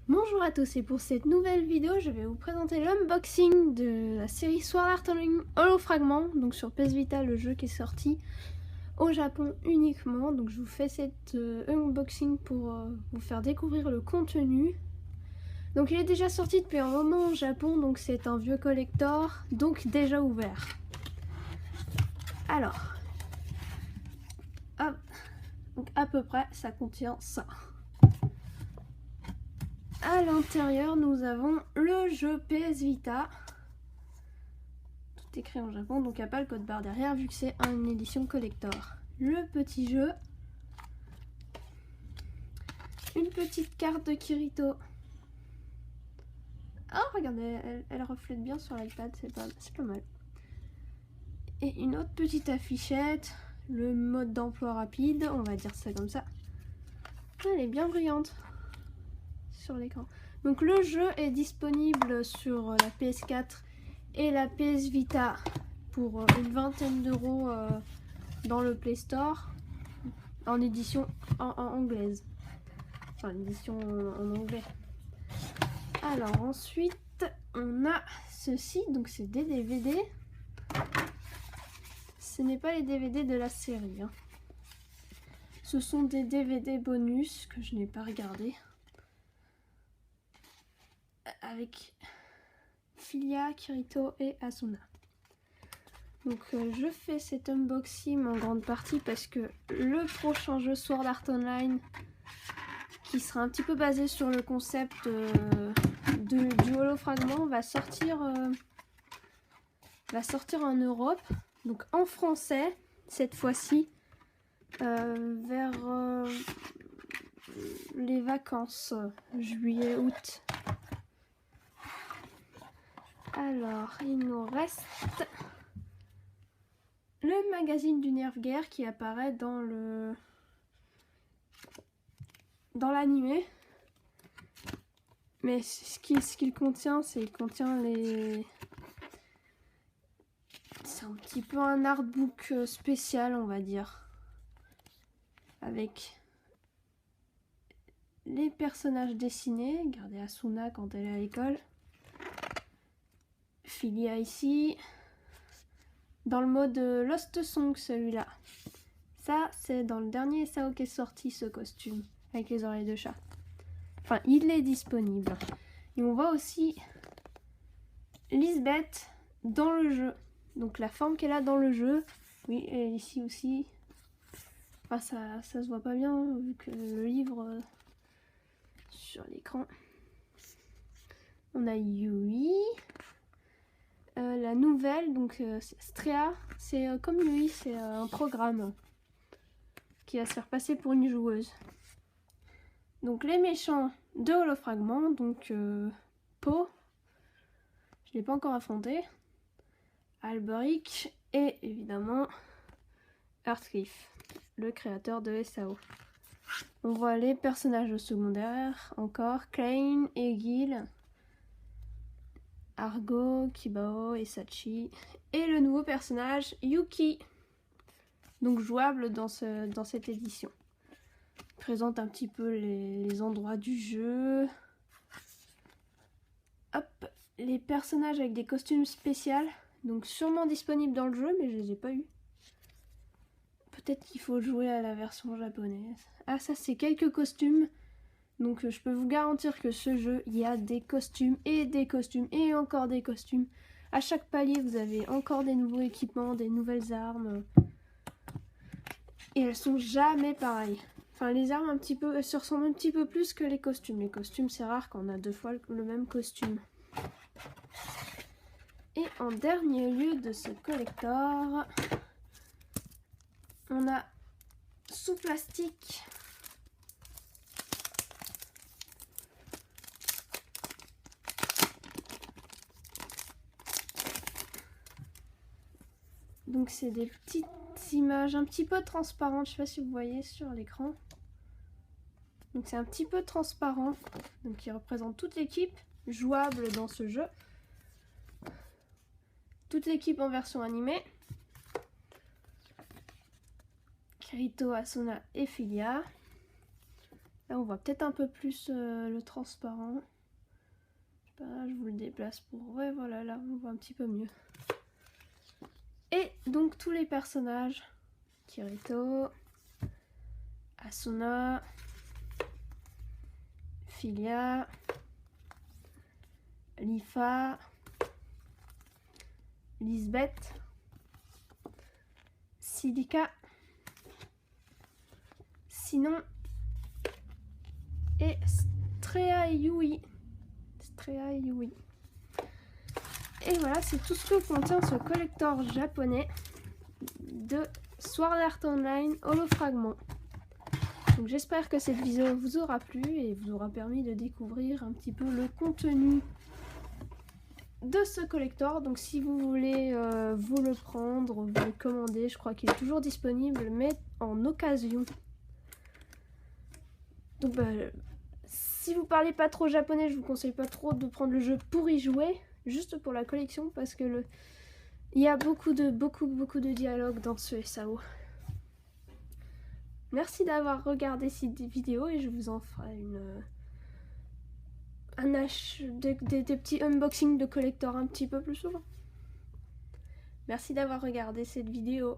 Bonjour à tous et pour cette nouvelle vidéo je vais vous présenter l'unboxing de la série Sword Art Online Holofragment, donc sur PS Vita, le jeu qui est sorti au Japon uniquement. Donc je vous fais cet unboxing pour vous faire découvrir le contenu. Donc il est déjà sorti depuis un moment au Japon, donc c'est un vieux collector, donc déjà ouvert. Alors, hop, donc à peu près ça contient ça. À l'intérieur, nous avons le jeu PS Vita. Tout écrit en Japon, donc il n'y a pas le code barre derrière vu que c'est une édition collector. Le petit jeu. Une petite carte de Kirito. Oh, regardez, elle reflète bien sur l'iPad, c'est pas mal. Et une autre petite affichette. Le mode d'emploi rapide, on va dire ça comme ça. Elle est bien brillante sur l'écran. Donc le jeu est disponible sur la PS4 et la PS Vita pour une vingtaine d'euros dans le Play Store en édition en anglaise. Enfin, l'édition en anglais. Alors ensuite, on a ceci, donc c'est des DVD. Ce n'est pas les DVD de la série. Hein. Ce sont des DVD bonus que je n'ai pas regardé. Avec Filia, Kirito et Asuna. Donc je fais cet unboxing en grande partie parce que le prochain jeu Sword Art Online, qui sera un petit peu basé sur le concept du holofragment, va sortir en Europe, donc en français cette fois-ci, vers les vacances juillet-août. Alors il nous reste le magazine du Nerf-Guerre qui apparaît dans l'animé. Mais ce qu'il contient, c'est c'est un petit peu un artbook spécial, on va dire. Avec les personnages dessinés. Regardez Asuna quand elle est à l'école. Filia ici. Dans le mode Lost Song, celui-là. Ça, c'est dans le dernier SAO qui est sorti, ce costume. Avec les oreilles de chat. Enfin, il est disponible. Et on voit aussi Lisbeth dans le jeu. Donc la forme qu'elle a dans le jeu. Oui, elle est ici aussi. Enfin, ça se voit pas bien vu que le livre sur l'écran. On a Yui. La nouvelle, donc Strea, c'est comme Yui, c'est un programme qui va se faire passer pour une joueuse. Donc les méchants de Holofragment, donc Po, je ne l'ai pas encore affronté, Alberic et évidemment Hearthcliff, le créateur de SAO. On voit les personnages secondaires, encore Klein et Gil, Argo, Kibao et Sachi, et le nouveau personnage Yuki, donc jouable dans cette édition. Présente un petit peu les endroits du jeu. Hop, les personnages avec des costumes spéciaux, donc sûrement disponibles dans le jeu, mais je les ai pas eu. Peut-être qu'il faut jouer à la version japonaise. Ah, ça c'est quelques costumes. Donc je peux vous garantir que ce jeu, il y a des costumes et encore des costumes. À chaque palier, vous avez encore des nouveaux équipements, des nouvelles armes. Et elles sont jamais pareilles. Enfin, les armes elles se ressemblent un petit peu plus que les costumes. Les costumes, c'est rare qu'on a deux fois le même costume. Et en dernier lieu de ce collector, on a sous plastique donc c'est des petites images un petit peu transparentes, je sais pas si vous voyez sur l'écran. Donc c'est un petit peu transparent, donc qui représente toute l'équipe jouable dans ce jeu. Toute l'équipe en version animée. Kirito, Asuna et Filia. Là on voit peut-être un peu plus le transparent. Je sais pas, je vous le déplace pour... Ouais voilà, là on voit un petit peu mieux. Et donc tous les personnages, Kirito, Asuna, Filia, Lifa, Lisbeth, Silica, Sinon et Strea Yui. Et voilà, c'est tout ce que contient ce collector japonais de Sword Art Online Holofragment. Donc j'espère que cette vidéo vous aura plu et vous aura permis de découvrir un petit peu le contenu de ce collector. Donc si vous voulez vous le prendre, vous le commander, je crois qu'il est toujours disponible mais en occasion. Donc si vous parlez pas trop japonais, je vous conseille pas trop de prendre le jeu pour y jouer, juste pour la collection parce que il y a beaucoup de dialogues dans ce SAO. Merci d'avoir regardé cette vidéo et je vous en ferai des petits unboxings de collector un petit peu plus souvent. Merci d'avoir regardé cette vidéo.